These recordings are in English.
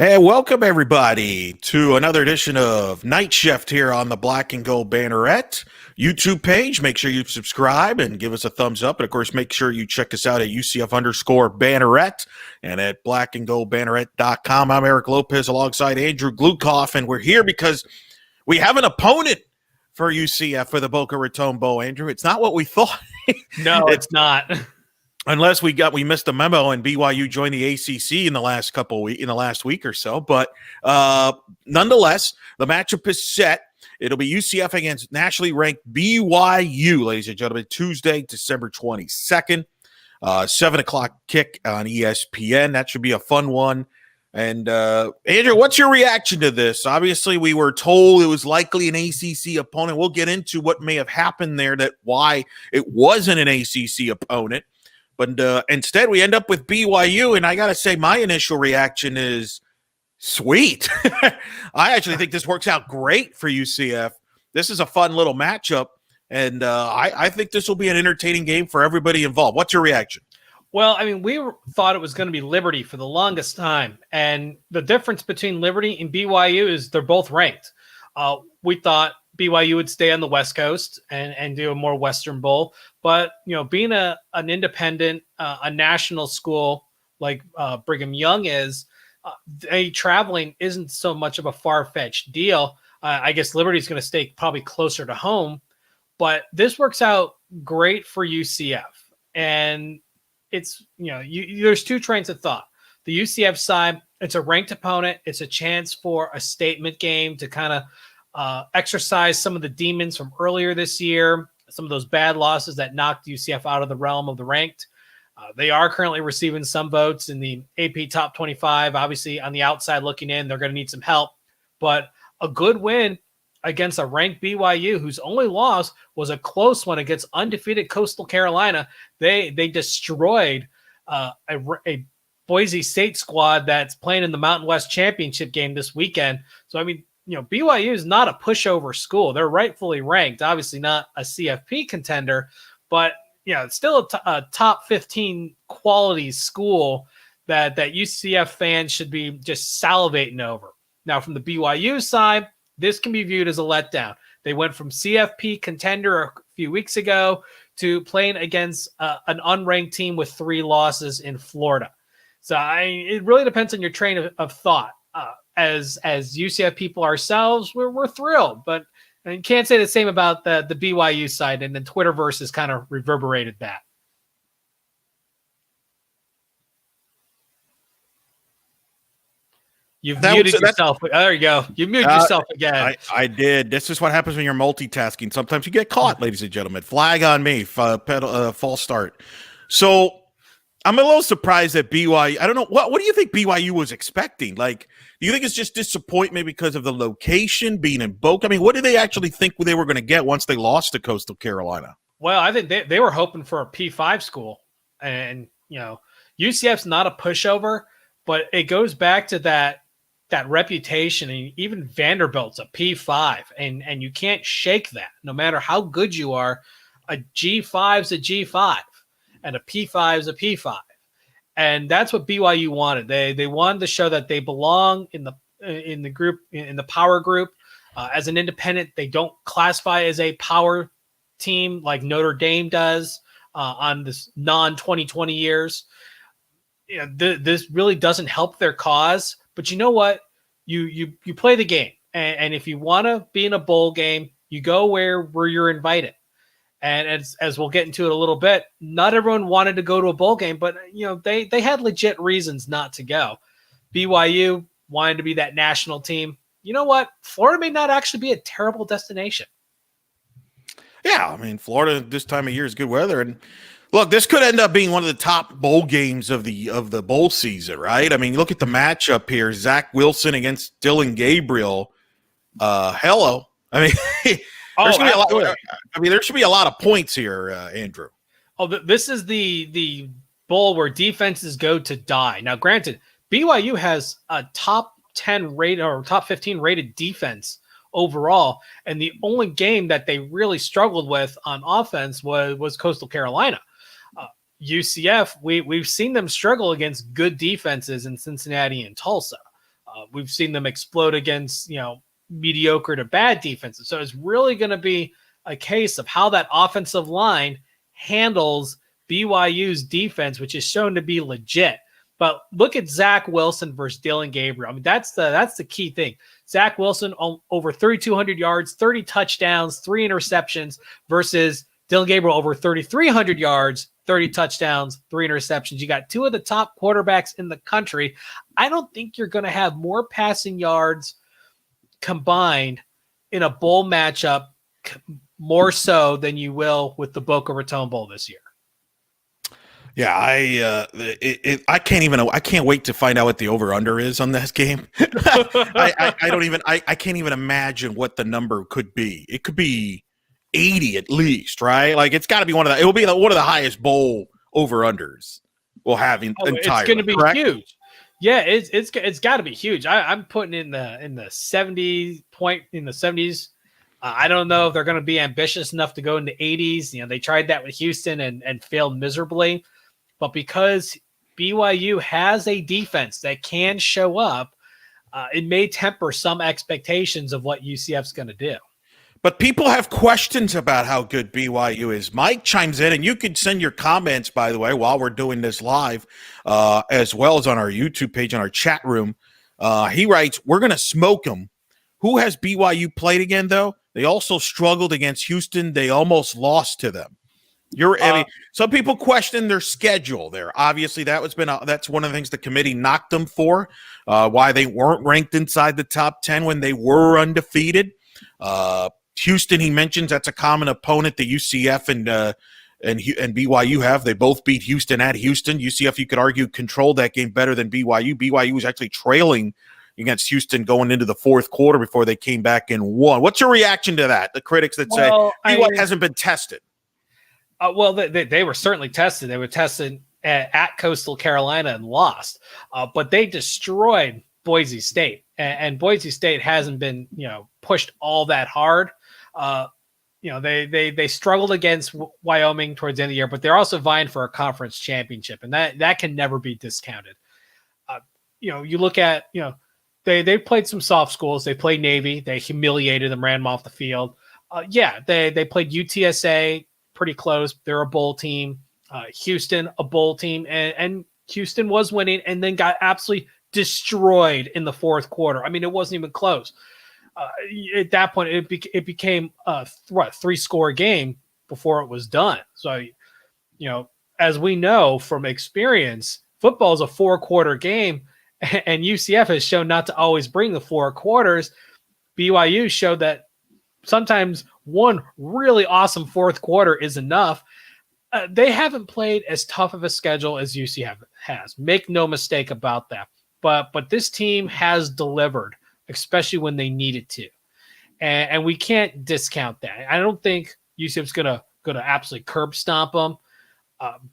Hey, welcome everybody to another edition of Night Shift here on the Black and Gold Banneret YouTube page. Make sure you subscribe and give us a thumbs up. And of course, make sure you check us out at UCF_Banneret and at blackandgoldbanneret.com. I'm Eric Lopez alongside Adrew Gluchov, and we're here because we have an opponent for UCF for the Boca Raton Bowl. Andrew, it's not what we thought. No, it's not. Unless we missed a memo and BYU joined the ACC in the last week or so. But nonetheless, the matchup is set. It'll be UCF against nationally ranked BYU, ladies and gentlemen, Tuesday, December 22nd, 7 o'clock kick on ESPN. That should be a fun one. And Andrew, what's your reaction to this? Obviously, we were told it was likely an ACC opponent. We'll get into what may have happened there, why it wasn't an ACC opponent. But instead, we end up with BYU, and I got to say my initial reaction is sweet. I actually think this works out great for UCF. This is a fun little matchup, and I think this will be an entertaining game for everybody involved. What's your reaction? Well, I mean, we thought it was going to be Liberty for the longest time, and the difference between Liberty and BYU is they're both ranked. We thought BYU would stay on the West Coast and do a more Western Bowl. But, being an independent, a national school like Brigham Young is, traveling isn't so much of a far-fetched deal. I guess Liberty's going to stay probably closer to home. But this works out great for UCF. And it's, there's two trains of thought. The UCF side, it's a ranked opponent. It's a chance for a statement game to kind of exercise some of the demons from earlier this year, some of those bad losses that knocked UCF out of the realm of the ranked. They are currently receiving some votes in the AP Top 25. Obviously, on the outside looking in, they're going to need some help. But a good win against a ranked BYU, whose only loss was a close one against undefeated Coastal Carolina. They destroyed a Boise State squad that's playing in the Mountain West Championship game this weekend. So, I mean, BYU is not a pushover school. They're rightfully ranked, obviously not a CFP contender, but it's still a top 15 quality school that UCF fans should be just salivating over. Now, from the BYU side, this can be viewed as a letdown. They went from CFP contender a few weeks ago to playing against an unranked team with 3 losses in Florida. So it really depends on your train of thought. As UCF people ourselves, we're thrilled, but you can't say the same about the BYU side, and then Twitterverse has kind of reverberated that. You've muted yourself. There you go. You muted yourself again. I did. This is what happens when you're multitasking. Sometimes you get caught, ladies and gentlemen. Flag on me. False start. So I'm a little surprised that BYU. I don't know. What do you think BYU was expecting? Like, do you think it's just disappointment because of the location being in Boca? I mean, what did they actually think they were going to get once they lost to Coastal Carolina? Well, I think they were hoping for a P5 school. And, UCF's not a pushover, but it goes back to that reputation. And even Vanderbilt's a P5, and you can't shake that. No matter how good you are, a G5's a G5, and a P5 is a P5. And that's what BYU wanted. They wanted to show that they belong in the group, in the power group. As an independent, they don't classify as a power team like Notre Dame does on this non-2020 years. This really doesn't help their cause. But you know what? You play the game, and if you want to be in a bowl game, you go where you're invited. And as we'll get into it a little bit, not everyone wanted to go to a bowl game, but they had legit reasons not to go. BYU wanted to be that national team. You know what? Florida may not actually be a terrible destination. Yeah, I mean, Florida this time of year is good weather, and look, this could end up being one of the top bowl games of the bowl season, right? I mean, look at the matchup here: Zach Wilson against Dylan Gabriel. Hello, I mean. There should be a lot of points here, Andrew. Oh, this is the bowl where defenses go to die. Now, granted, BYU has a top 10 rated or top 15 rated defense overall, and the only game that they really struggled with on offense was Coastal Carolina. UCF, we've seen them struggle against good defenses in Cincinnati and Tulsa. We've seen them explode against, mediocre to bad defenses. So it's really going to be a case of how that offensive line handles BYU's defense, which is shown to be legit. But look at Zach Wilson versus Dylan Gabriel. I mean, that's the key thing. Zach Wilson over 3,200 yards, 30 touchdowns, 3 interceptions versus Dylan Gabriel over 3,300 yards, 30 touchdowns, 3 interceptions. You got 2 of the top quarterbacks in the country. I don't think you're going to have more passing yards combined in a bowl matchup more so than you will with the Boca Raton Bowl this year. Yeah, I can't wait to find out what the over under is on this game. I can't even imagine what the number could be. It could be 80 at least, right? Like it's got to be one of the highest bowl over unders we'll have entirely. It's going to be correct? Huge. Yeah, it's got to be huge. I'm putting in the 70s. I don't know if they're going to be ambitious enough to go in the 80s. They tried that with Houston and failed miserably. But because BYU has a defense that can show up, it may temper some expectations of what UCF's going to do. But people have questions about how good BYU is. Mike chimes in, and you could send your comments, by the way, while we're doing this live, as well as on our YouTube page, on our chat room. He writes, we're going to smoke them. Who has BYU played again, though? They also struggled against Houston. They almost lost to them. Some people question their schedule there. Obviously, that's one of the things the committee knocked them for, why they weren't ranked inside the top 10 when they were undefeated. Houston, he mentions that's a common opponent that UCF and BYU have. They both beat Houston at Houston. UCF, you could argue, controlled that game better than BYU. BYU was actually trailing against Houston going into the fourth quarter before they came back and won. What's your reaction to that? The critics that say BYU hasn't been tested. Well, they were certainly tested. They were tested at Coastal Carolina and lost, but they destroyed Boise State, and Boise State hasn't been pushed all that hard. They struggled against Wyoming towards the end of the year, but they're also vying for a conference championship, and that can never be discounted. You look at they played some soft schools. They played Navy. They humiliated them, ran them off the field. They played UTSA. Pretty close. They're a bowl team. Houston, a bowl team, and Houston was winning and then got absolutely destroyed in the fourth quarter. I mean, it wasn't even close. At that point, it became a 3-score game before it was done. So, as we know from experience, football is a 4-quarter game, and UCF has shown not to always bring the 4 quarters. BYU showed that sometimes one really awesome fourth quarter is enough. They haven't played as tough of a schedule as UCF has. Make no mistake about that. But this team has delivered, especially when they needed to, and we can't discount that. I don't think UCF's gonna absolutely curb stomp them.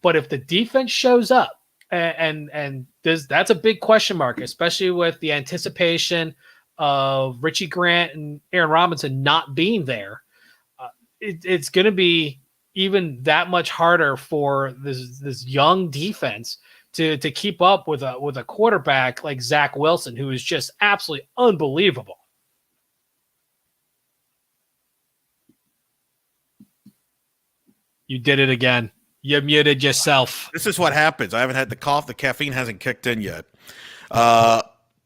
But if the defense shows up, and that's a big question mark, especially with the anticipation of Richie Grant and Aaron Robinson not being there. It's going to be even that much harder for this young defense to keep up with a quarterback like Zach Wilson, who is just absolutely unbelievable. You did it again. You muted yourself. This is what happens. I haven't had the cough. The caffeine hasn't kicked in yet.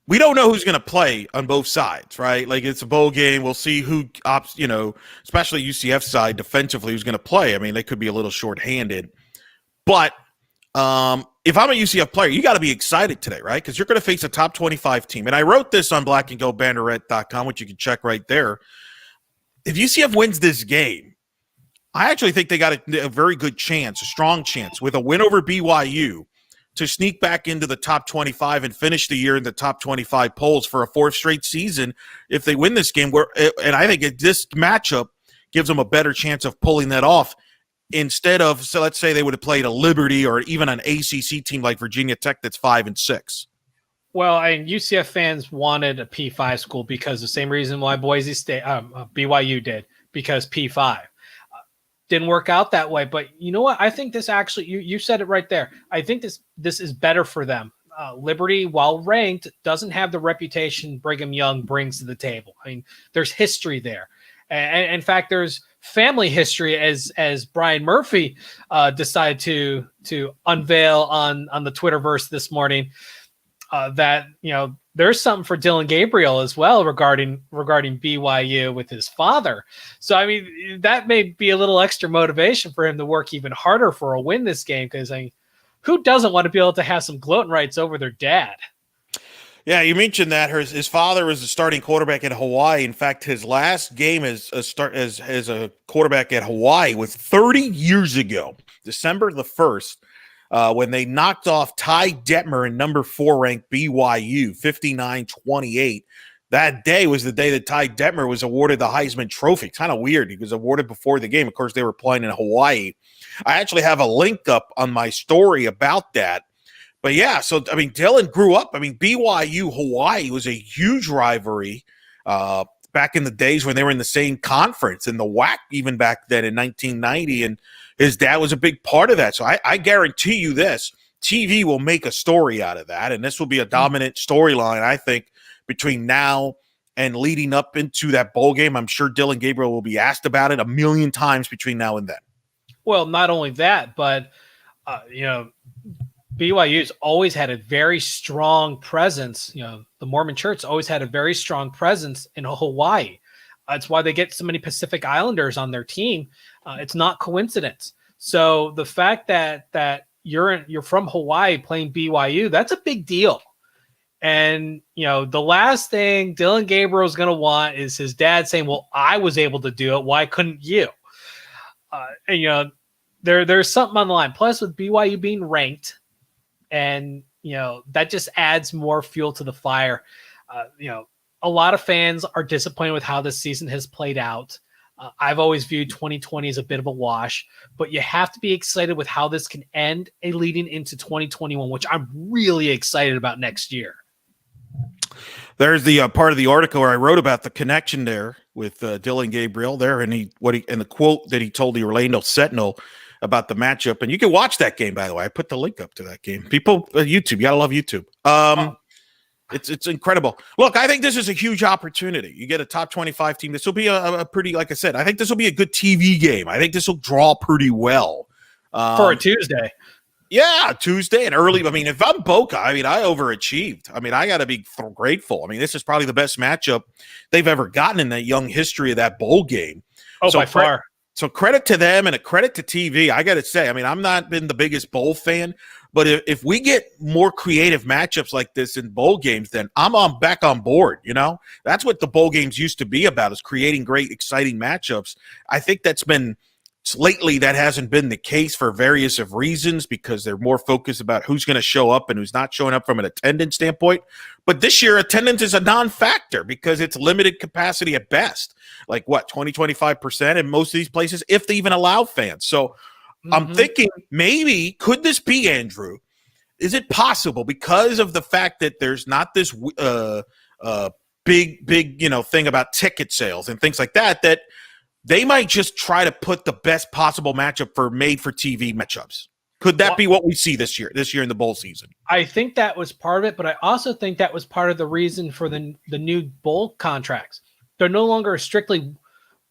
We don't know who's going to play on both sides, right? Like, it's a bowl game. We'll see who opts, especially UCF side defensively, who's going to play. I mean, they could be a little shorthanded. But if I'm a UCF player, you got to be excited today, right? Because you're going to face a top 25 team. And I wrote this on blackandgoldbanneret.com, which you can check right there. If UCF wins this game, I actually think they got a very good chance, a strong chance, with a win over BYU to sneak back into the top 25 and finish the year in the top 25 polls for a 4th straight season if they win this game. And I think this matchup gives them a better chance of pulling that off instead of, so let's say they would have played a Liberty or even an ACC team like Virginia Tech that's 5-6. Well, UCF fans wanted a P5 school because the same reason why Boise State, BYU did, because P5. Didn't work out that way, but you know what? I think this actually, you said it right there. I think this is better for them. Liberty, while ranked, doesn't have the reputation Brigham Young brings to the table. I mean, there's history there. And in fact, there's family history as Brian Murphy decided to unveil on the Twitterverse this morning, that, there's something for Dylan Gabriel as well regarding BYU with his father. So, I mean, that may be a little extra motivation for him to work even harder for a win this game, because who doesn't want to be able to have some gloating rights over their dad? Yeah, you mentioned that his father was the starting quarterback at Hawaii. In fact, his last game as a quarterback at Hawaii was 30 years ago, December the 1st, when they knocked off Ty Detmer in number 4 ranked BYU 59-28. That day was the day that Ty Detmer was awarded the Heisman Trophy. Kind of weird. He was awarded before the game. Of course, they were playing in Hawaii. I actually have a link up on my story about that. But yeah, so, I mean, Dylan grew up. I mean, BYU Hawaii was a huge rivalry back in the days when they were in the same conference, in the WAC even back then in 1990. And his dad was a big part of that. So I guarantee you this, TV will make a story out of that. And this will be a dominant storyline, I think, between now and leading up into that bowl game. I'm sure Dylan Gabriel will be asked about it a million times between now and then. Well, not only that, but, BYU's always had a very strong presence. The Mormon Church always had a very strong presence in Hawaii. That's why they get so many Pacific Islanders on their team. It's not coincidence. So the fact that you're from Hawaii playing BYU, that's a big deal. And, the last thing Dylan Gabriel is going to want is his dad saying, well, I was able to do it. Why couldn't you? And, there's something on the line. Plus, with BYU being ranked, and, that just adds more fuel to the fire. A lot of fans are disappointed with how this season has played out. I've always viewed 2020 as a bit of a wash, but you have to be excited with how this can end and leading into 2021, which I'm really excited about next year. There's the part of the article where I wrote about the connection there with Dylan Gabriel there, and the quote that he told the Orlando Sentinel about the matchup. And you can watch that game, by the way. I put the link up to that game. People, YouTube, you gotta love YouTube. It's incredible. Look, I think this is a huge opportunity. You get a top 25 team. This will be a pretty, like I said, I think this will be a good TV game. I think this will draw pretty well. For a Tuesday. Yeah, Tuesday and early. I mean, if I'm Boca, I overachieved. I got to be grateful. This is probably the best matchup they've ever gotten in that young history of that bowl game. Oh, so by far. So credit to them and a credit to TV. I got to say, I'm not been the biggest bowl fan, but if we get more creative matchups like this in bowl games, then I'm back on board. That's what the bowl games used to be about, is creating great, exciting matchups. I think lately that hasn't been the case for various of reasons, because they're more focused about who's going to show up and who's not showing up from an attendance standpoint. But this year, attendance is a non-factor because it's limited capacity at best, like 20-25% in most of these places, if they even allow fans. So I'm thinking, maybe, could this be, Andrew? Is it possible, because of the fact that there's not this big thing about ticket sales and things like that, that they might just try to put the best possible matchup for made-for-TV matchups? Could that be what we see this year in the bowl season? I think that was part of it, but I also think that was part of the reason for the new bowl contracts. They're no longer strictly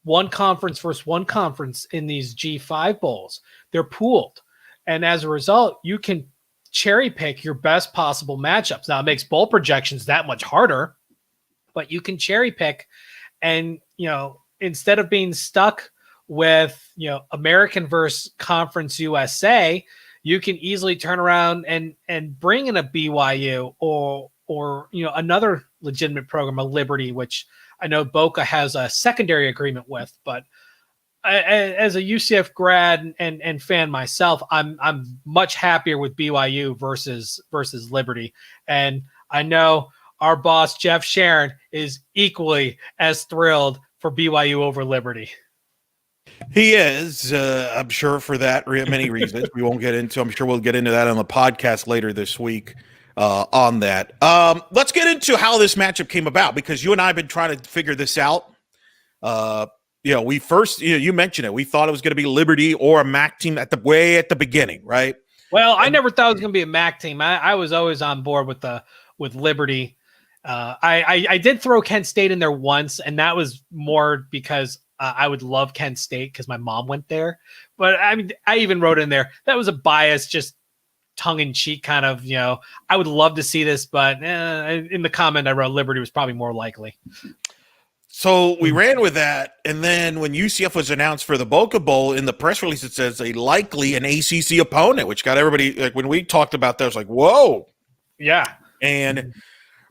one conference versus one conference in these G5 bowls. They're pooled. And as a result, you can cherry pick your best possible matchups. Now, it makes bowl projections that much harder, but you can cherry pick, and, instead of being stuck with, American versus Conference USA, you can easily turn around and bring in a BYU or another legitimate program, a Liberty, which I know Boca has a secondary agreement with. But as a UCF grad and fan myself, I'm much happier with BYU versus Liberty. And I know our boss, Jeff Sharon, is equally as thrilled for BYU over Liberty. He is, I'm sure, for that many reasons. We won't get into. I'm sure we'll get into that on the podcast later this week on that. Let's get into how this matchup came about, because you and I have been trying to figure this out. We first, you mentioned it. We thought it was going to be Liberty or a MAC team at the beginning, right? Well, I never thought it was going to be a MAC team. I was always on board with Liberty. I did throw Kent State in there once, and that was more because I would love Kent State because my mom went there. But I mean, I even wrote in there that was a bias, just tongue-in-cheek kind of, I would love to see this, but in the comment I wrote Liberty was probably more likely. So we ran with that, and then when UCF was announced for the Boca Bowl, in the press release it says a likely an ACC opponent, which got everybody, like when we talked about that, I was like, whoa. Yeah.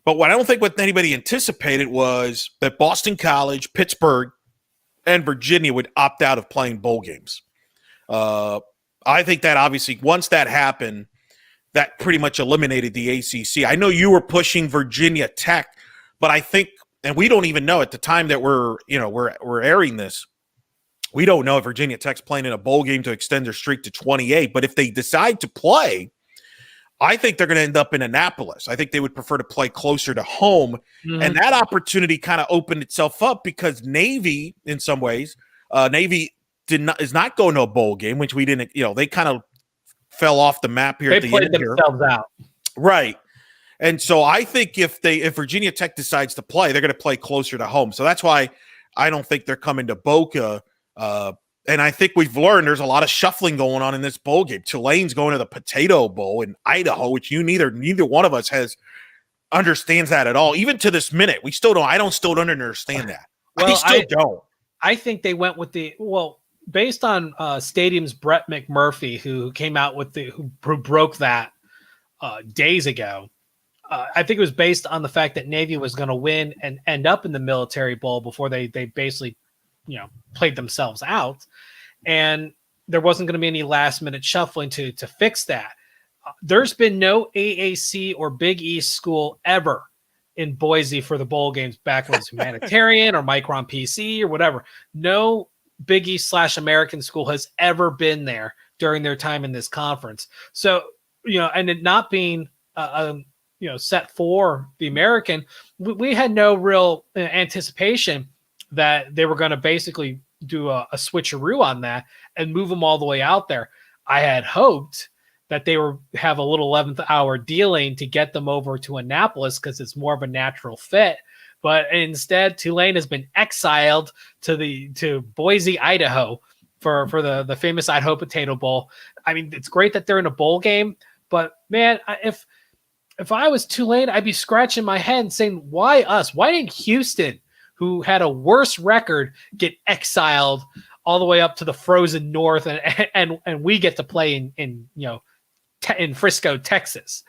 But what I don't think what anybody anticipated was that Boston College, Pittsburgh, and Virginia would opt out of playing bowl games. I think that obviously once that happened, that pretty much eliminated the ACC. I know you were pushing Virginia Tech, but I think, and we don't even know at the time that we're airing this, we don't know if Virginia Tech's playing in a bowl game to extend their streak to 28. But if they decide to play, I think they're going to end up in Annapolis. I think they would prefer to play closer to home. Mm-hmm. And that opportunity kind of opened itself up because Navy, in some ways, Navy is not going to a bowl game, which we didn't, they kind of fell off the map here. They played themselves out. Right. And so I think if Virginia Tech decides to play, they're going to play closer to home. So that's why I don't think they're coming to Boca. And I think we've learned there's a lot of shuffling going on in this bowl game. Tulane's going to the Potato Bowl in Idaho, which neither one of us understands that at all. Even to this minute, we still don't. I still don't understand that. Well, I still don't. I think they went with based on Stadium's Brett McMurphy, who came out with who broke that days ago. I think it was based on the fact that Navy was going to win and end up in the Military Bowl before they basically, played themselves out, and there wasn't going to be any last minute shuffling to fix that. There's been no AAC or Big East school ever in Boise for the bowl games back when it was Humanitarian or Micron PC or whatever. No Big East / American school has ever been there during their time in this conference. So, and it not being, set for the American, we had no real anticipation that they were going to basically do a switcheroo on that and move them all the way out there. I had hoped that they have a little 11th hour dealing to get them over to Annapolis because it's more of a natural fit. But instead, Tulane has been exiled to Boise, Idaho for the famous Idaho Potato Bowl. I mean, it's great that they're in a bowl game, but man, if I was Tulane, I'd be scratching my head and saying, why us? Why didn't Houston, who had a worse record, get exiled all the way up to the frozen north, and we get to play in Frisco, Texas?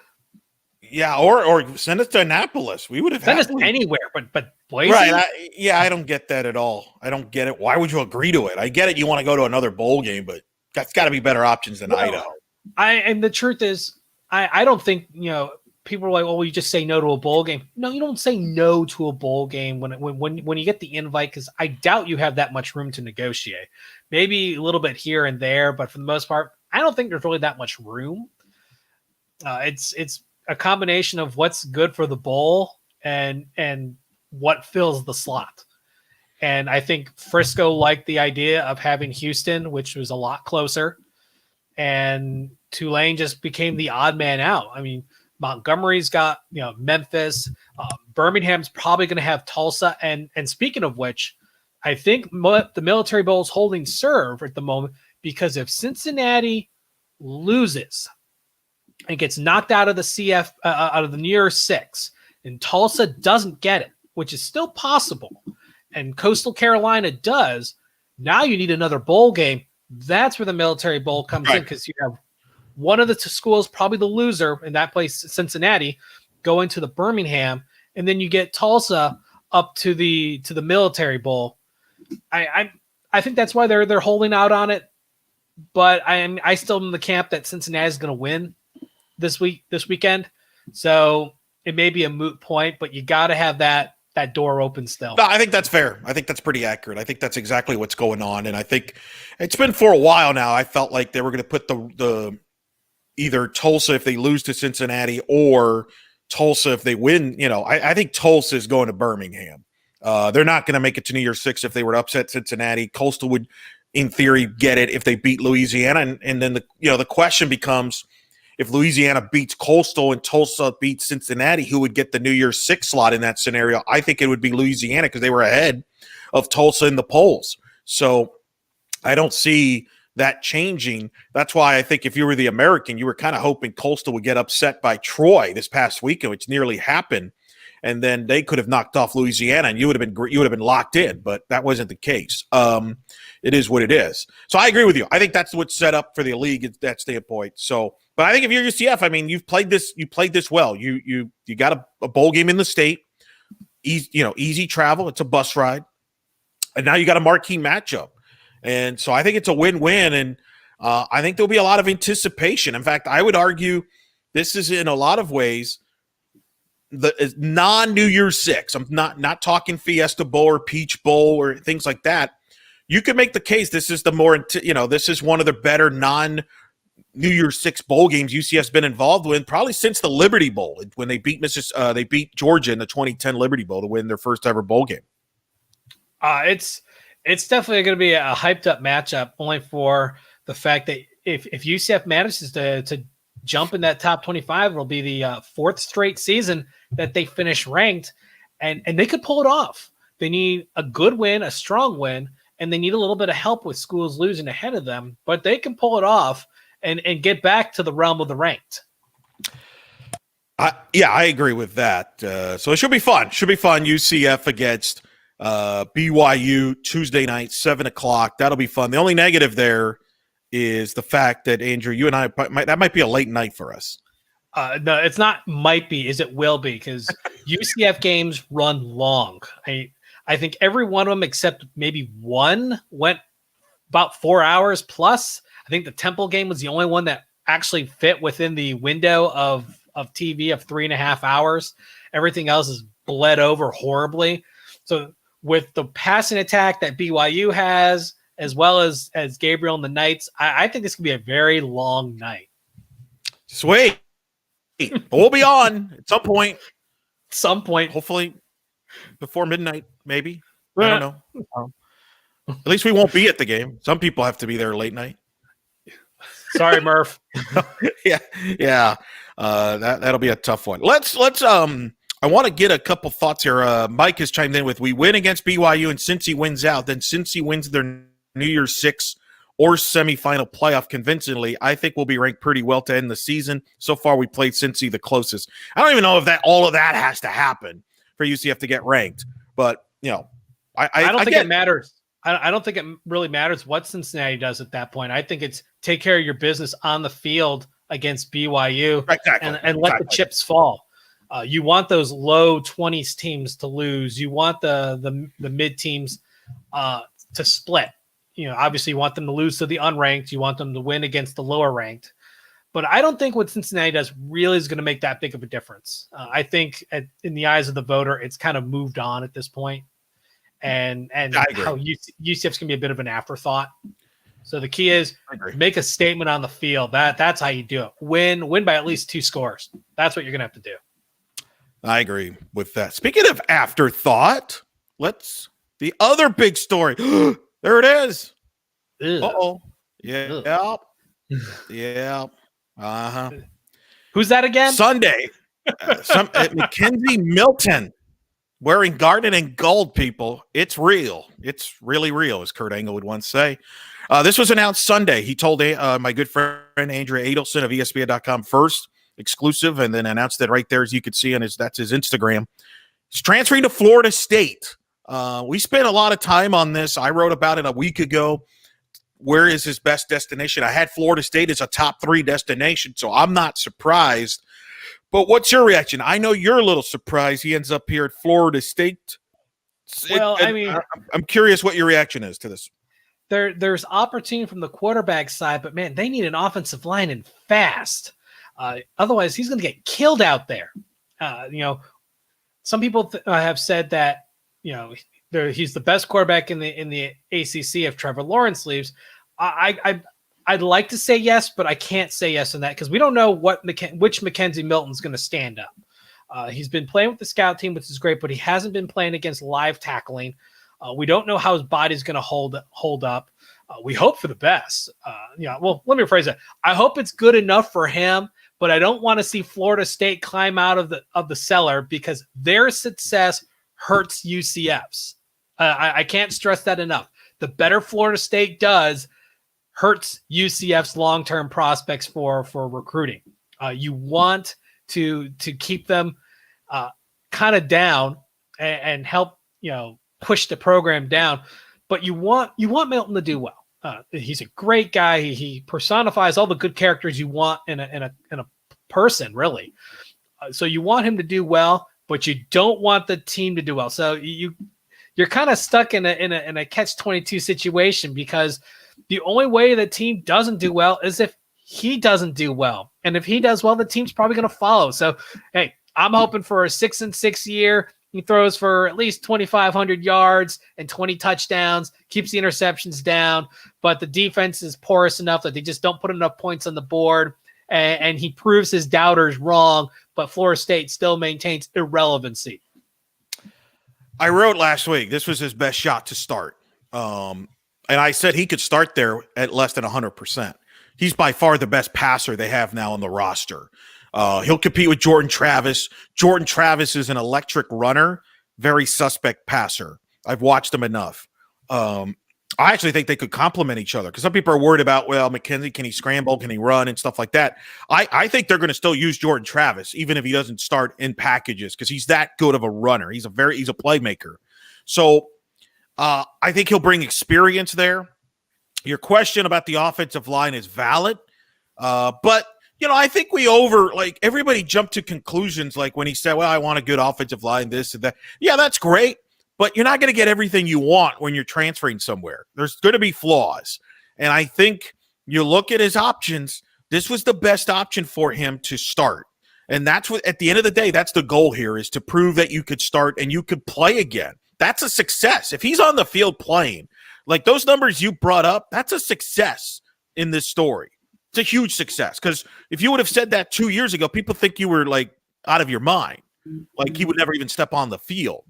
Yeah, or send us to Annapolis. We would have send us anywhere, but Boise? Right. I don't get that at all. I don't get it. Why would you agree to it? I get it. You want to go to another bowl game, but that's got to be better options than Idaho. And the truth is, I don't think, people are like, well, you just say no to a bowl game. No, you don't say no to a bowl game when you get the invite, because I doubt you have that much room to negotiate. Maybe a little bit here and there, but for the most part, I don't think there's really that much room. It's a combination of what's good for the bowl and what fills the slot. And I think Frisco liked the idea of having Houston, which was a lot closer, and Tulane just became the odd man out. I mean, Montgomery's got, Memphis. Birmingham's probably going to have Tulsa. And speaking of which, I think the Military Bowl is holding serve at the moment, because if Cincinnati loses and gets knocked out of the CF, out of the New Year's Six, and Tulsa doesn't get it, which is still possible, and Coastal Carolina does, now you need another bowl game. That's where the Military Bowl comes in, because you have one of the two schools, probably the loser in that place, Cincinnati, going to the Birmingham, and then you get Tulsa up to the Military Bowl. I think that's why they're holding out on it, but I still am in the camp that Cincinnati is going to win this weekend. So it may be a moot point, but you got to have that door open still. No, I think that's fair. I think that's pretty accurate. I think that's exactly what's going on, and I think it's been for a while now. I felt like they were going to put the either Tulsa if they lose to Cincinnati, or Tulsa if they win. I think Tulsa is going to Birmingham. They're not going to make it to New Year's Six if they were to upset Cincinnati. Coastal would, in theory, get it if they beat Louisiana. And then the question becomes, if Louisiana beats Coastal and Tulsa beats Cincinnati, who would get the New Year's Six slot in that scenario? I think it would be Louisiana because they were ahead of Tulsa in the polls. So I don't see that changing. That's why I think if you were the American, you were kind of hoping Coastal would get upset by Troy this past weekend, which nearly happened. And then they could have knocked off Louisiana, and you would have been locked in. But that wasn't the case. It is what it is. So I agree with you. I think that's what's set up for the league at that standpoint. So, but I think if you're UCF, I mean, you've played this well. You got a bowl game in the state. Easy travel. It's a bus ride, and now you got a marquee matchup. And so I think it's a win-win, and I think there'll be a lot of anticipation. In fact, I would argue this is in a lot of ways the non-New Year's Six. I'm not talking Fiesta Bowl or Peach Bowl or things like that. You could make the case this is this is one of the better non-New Year's Six bowl games UCF's been involved with probably since the Liberty Bowl when they beat Georgia in the 2010 Liberty Bowl to win their first ever bowl game. It's definitely going to be a hyped up matchup, only for the fact that if UCF manages to jump in that top 25, it'll be the fourth straight season that they finish ranked, and they could pull it off. They need a good win, a strong win, and they need a little bit of help with schools losing ahead of them, but they can pull it off and get back to the realm of the ranked. I agree with that. So it should be fun. UCF against BYU Tuesday night, 7:00. That'll be fun. The only negative there is the fact that, Andrew, you and I that might be a late night for us. No, it's not might be, is it will be, because UCF games run long. I think every one of them except maybe one went about 4 hours plus. I think the Temple game was the only one that actually fit within the window of TV of 3.5 hours. Everything else is bled over horribly. So with the passing attack that BYU has, as well as Gabriel and the Knights, I think this could be a very long night. Sweet. We'll be on at some point. Hopefully before midnight, maybe. I don't know. At least we won't be at the game. Some people have to be there late night. Sorry, Murph. Yeah. That'll be a tough one. Let's I want to get a couple thoughts here. Mike has chimed in with, we win against BYU, and Cincy wins out. Then Cincy wins their New Year's Six or semifinal playoff convincingly. I think we'll be ranked pretty well to end the season. So far, we played Cincy the closest. I don't even know if all of that has to happen for UCF to get ranked. But, I don't think it matters. I don't think it really matters what Cincinnati does at that point. I think it's take care of your business on the field against BYU and let the chips fall. You want those low 20s teams to lose. You want the mid teams to split. Obviously you want them to lose to the unranked. You want them to win against the lower ranked. But I don't think what Cincinnati does really is going to make that big of a difference. I think in the eyes of the voter, it's kind of moved on at this point. And how UCF's going to be a bit of an afterthought. So the key is make a statement on the field. That's how you do it. Win by at least 2 scores. That's what you're going to have to do. I agree with that. Speaking of afterthought, the other big story. There it is. Uh-oh. Yeah. Yeah. Uh-huh. Who's that again? Sunday. McKenzie Milton wearing garnet and gold, people. It's real. It's really real, as Kurt Angle would once say. This was announced Sunday. He told my good friend Andrea Adelson of ESPN.com first, exclusive, and then announced it right there, as you could see that's his Instagram. He's transferring to Florida State. We spent a lot of time on this. I wrote about it a week ago. Where is his best destination? I had Florida State as a top 3 destination, so I'm not surprised. But what's your reaction? I know you're a little surprised he ends up here at Florida State. Well, I'm curious what your reaction is to this. There's opportunity from the quarterback side, but man, they need an offensive line and fast. Otherwise, he's going to get killed out there. Some people have said that he's the best quarterback in the ACC if Trevor Lawrence leaves. I'd like to say yes, but I can't say yes on that because we don't know which McKenzie Milton's going to stand up. He's been playing with the scout team, which is great, but he hasn't been playing against live tackling. We don't know how his body's going to hold up. We hope for the best. Well, let me rephrase that. I hope it's good enough for him, but I don't want to see Florida State climb out of the cellar because their success hurts UCF's. I can't stress that enough. The better Florida State does hurts UCF's long-term prospects for recruiting. You want to keep them kind of down and help, push the program down, but you want Milton to do well. He's a great guy. He personifies all the good characters you want in a person, really. So you want him to do well, but you don't want the team to do well. So you're kind of stuck in a catch-22 situation, because the only way the team doesn't do well is if he doesn't do well. And if he does well, the team's probably going to follow. So, hey, I'm hoping for a 6-6 year. He throws for at least 2,500 yards and 20 touchdowns, keeps the interceptions down, but the defense is porous enough that they just don't put enough points on the board, and he proves his doubters wrong, but Florida State still maintains irrelevancy. I wrote last week, this was his best shot to start. And I said he could start there at less than 100%. He's by far the best passer they have now on the roster. He'll compete with Jordan Travis. Jordan Travis is an electric runner, very suspect passer. I've watched him enough. I actually think they could complement each other, because some people are worried about, well, McKenzie, can he scramble? Can he run and stuff like that? I think they're going to still use Jordan Travis, even if he doesn't start in packages, because he's that good of a runner. He's a playmaker. So I think he'll bring experience there. Your question about the offensive line is valid, but I think everybody jumped to conclusions like when he said, well, I want a good offensive line, this and that. Yeah, that's great, but you're not going to get everything you want when you're transferring somewhere. There's going to be flaws. And I think you look at his options, this was the best option for him to start. And that's what, at the end of the day, that's the goal here, is to prove that you could start and you could play again. That's a success. If he's on the field playing, like those numbers you brought up, that's a success in this story. It's a huge success, because if you would have said that 2 years ago, people think you were like out of your mind, like he would never even step on the field.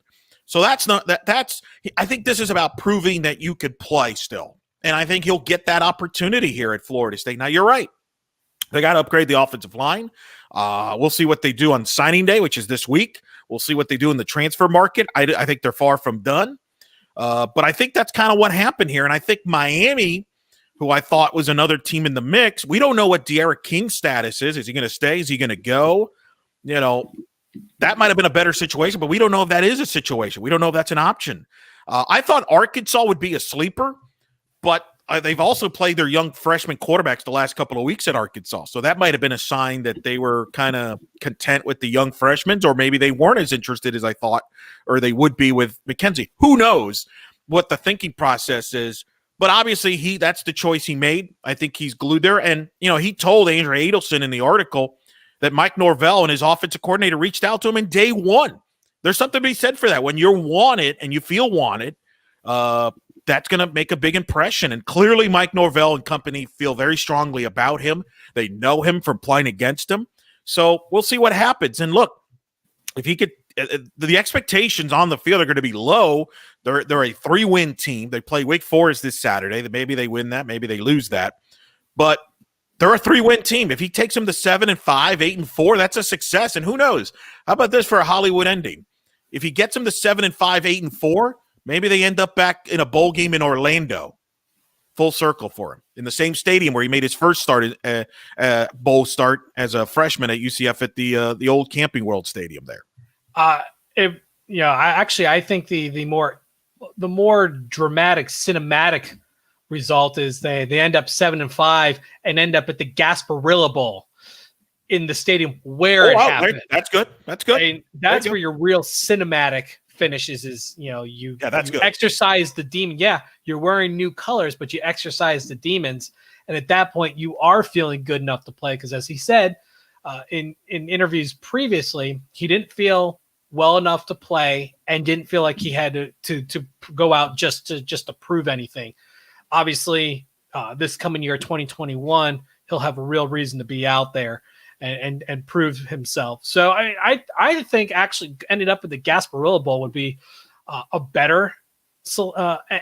So I think this is about proving that you could play still. And I think he'll get that opportunity here at Florida State. Now, you're right. They got to upgrade the offensive line. We'll see what they do on signing day, which is this week. We'll see what they do in the transfer market. I think they're far from done. But I think that's kind of what happened here. And I think Miami, who I thought was another team in the mix, we don't know what De'Ara King's status is. Is he going to stay? Is he going to go? That might have been a better situation, but we don't know if that is a situation. We don't know if that's an option. I thought Arkansas would be a sleeper, but they've also played their young freshman quarterbacks the last couple of weeks at Arkansas. So that might have been a sign that they were kind of content with the young freshmen, or maybe they weren't as interested as I thought, or they would be with McKenzie. Who knows what the thinking process is? But obviously, that's the choice he made. I think he's glued there. And, he told Andrew Adelson in the article that Mike Norvell and his offensive coordinator reached out to him in day one. There's something to be said for that. When you're wanted and you feel wanted, that's going to make a big impression. And clearly Mike Norvell and company feel very strongly about him. They know him from playing against him. So we'll see what happens. And look, if he could, the expectations on the field are going to be low. They're a 3-win team. They play Wake Forest this Saturday. Maybe they win that. Maybe they lose that. But they're a 3-win team. If he takes them to 7-5, 8-4, that's a success. And who knows? How about this for a Hollywood ending? If he gets them to 7-5, 8-4, maybe they end up back in a bowl game in Orlando. Full circle for him. In the same stadium where he made his first bowl start as a freshman at UCF at the old Camping World Stadium there. I think the more dramatic, cinematic result is they end up 7-5 and end up at the Gasparilla Bowl in the stadium where it happened. That's good. That's good. I mean, that's where your real cinematic finishes is, you exercise the demon. Yeah, you're wearing new colors, but you exercise the demons. And at that point, you are feeling good enough to play. Because as he said in interviews previously, he didn't feel well enough to play and didn't feel like he had to go out just to prove anything. Obviously, this coming year, 2021, he'll have a real reason to be out there and prove himself. So I think actually ending up at the Gasparilla Bowl would be a better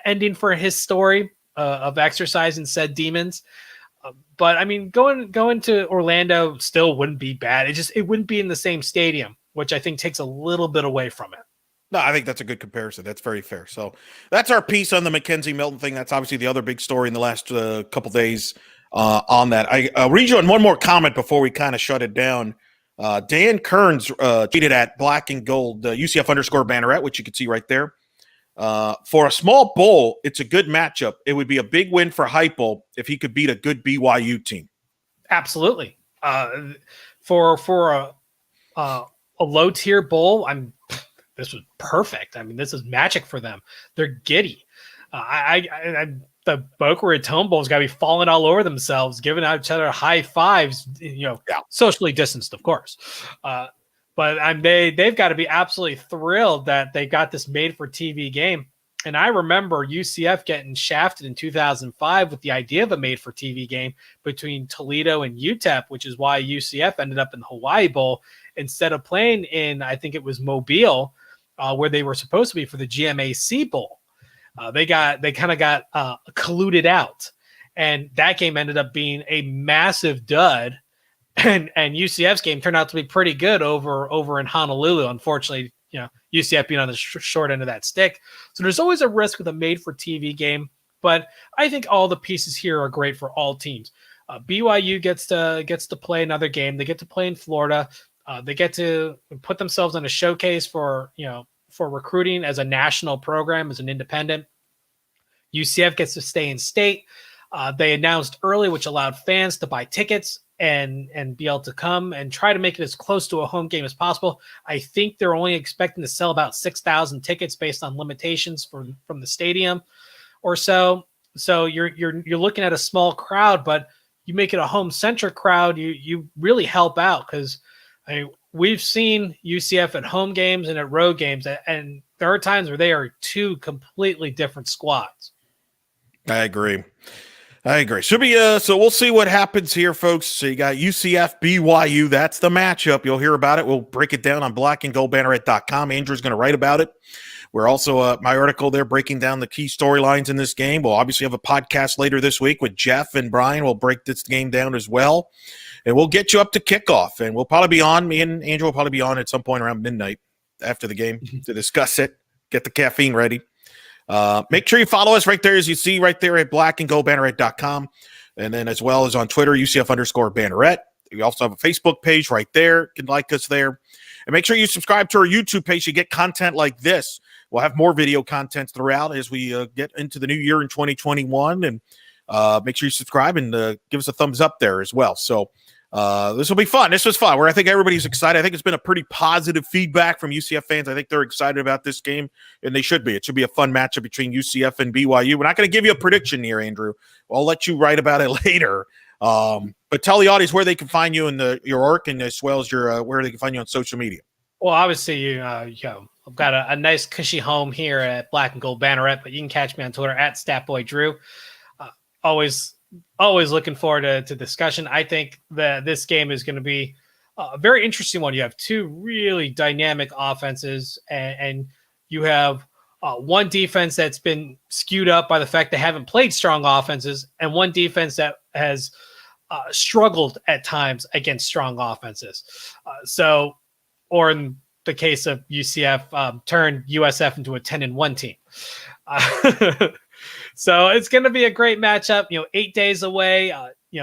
ending for his story of exercising said demons. But I mean, going to Orlando still wouldn't be bad. It wouldn't be in the same stadium, which I think takes a little bit away from it. No, I think that's a good comparison. That's very fair. So that's our piece on the McKenzie Milton thing. That's obviously the other big story in the last couple days on that. I read you on one more comment before we kind of shut it down. Dan Kearns tweeted at Black and Gold, UCF _Banneret, which you can see right there. For a small bowl, it's a good matchup. It would be a big win for Heupel if he could beat a good BYU team. Absolutely. For a low tier bowl, this was perfect. I mean, this is magic for them. They're giddy. The Boca Raton Bowl has got to be falling all over themselves, giving out each other high fives, socially distanced, of course. But they've got to be absolutely thrilled that they got this made for TV game. And I remember UCF getting shafted in 2005 with the idea of a made for TV game between Toledo and UTEP, which is why UCF ended up in the Hawaii Bowl instead of playing in, I think it was Mobile, where they were supposed to be for the GMAC Bowl. They kind of got colluded out, and that game ended up being a massive dud. And UCF's game turned out to be pretty good over in Honolulu. Unfortunately, UCF being on the short end of that stick. So there's always a risk with a made for TV game, but I think all the pieces here are great for all teams. BYU gets to play another game. They get to play in Florida. They get to put themselves on a showcase for recruiting as a national program, as an independent. UCF gets to stay in state. They announced early, which allowed fans to buy tickets and be able to come and try to make it as close to a home game as possible. I think they're only expecting to sell about 6,000 tickets based on limitations from the stadium or so. So you're looking at a small crowd, but you make it a home-centric crowd, you really help out, because we've seen UCF at home games and at road games, and there are times where they are two completely different squads. I agree. Should be so we'll see what happens here, folks. So you got UCF, BYU. That's the matchup. You'll hear about it. We'll break it down on blackandgoldbanneret.com. Andrew's going to write about it. We're also my article there breaking down the key storylines in this game. We'll obviously have a podcast later this week with Jeff and Brian. We'll break this game down as well. And we'll get you up to kickoff. And we'll probably be on. Me and Andrew will probably be on at some point around midnight after the game to discuss it, get the caffeine ready. Make sure you follow us right there, as you see right there at blackandgoldbanneret.com. And then as well as on Twitter, UCF _Banneret. We also have a Facebook page right there. You can like us there. And make sure you subscribe to our YouTube page. You get content like this. We'll have more video content throughout as we get into the new year in 2021. And make sure you subscribe and give us a thumbs up there as well. So this will be fun. This was fun. I think everybody's excited. I think it's been a pretty positive feedback from UCF fans. I think they're excited about this game, and they should be. It should be a fun matchup between UCF and BYU. We're not going to give you a prediction here, Andrew. I'll let you write about it later. But tell the audience where they can find you in your work, and as well as where they can find you on social media. Well, obviously, I've got a nice cushy home here at Black and Gold Banneret, but you can catch me on Twitter at StatBoyDrew. Always looking forward to discussion. I think that this game is going to be a very interesting one. You have two really dynamic offenses, and you have one defense that's been skewed up by the fact they haven't played strong offenses, and one defense that has struggled at times against strong offenses. Or in the case of UCF, turned USF into a 10-1 team. So it's going to be a great matchup. 8 days away.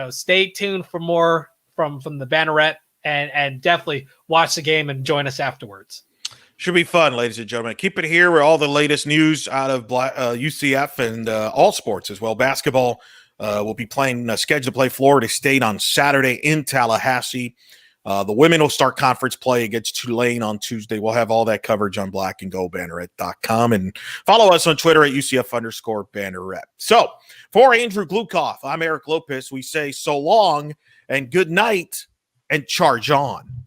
Stay tuned for more from the Banneret, and definitely watch the game and join us afterwards. Should be fun, ladies and gentlemen. Keep it here with all the latest news out of UCF and all sports as well. Basketball will be scheduled to play Florida State on Saturday in Tallahassee. The women will start conference play against Tulane on Tuesday. We'll have all that coverage on blackandgoldbanneret.com, and follow us on Twitter at UCF _Banneret. So for Adrew Gluchov, I'm Eric Lopez. We say so long and good night and charge on.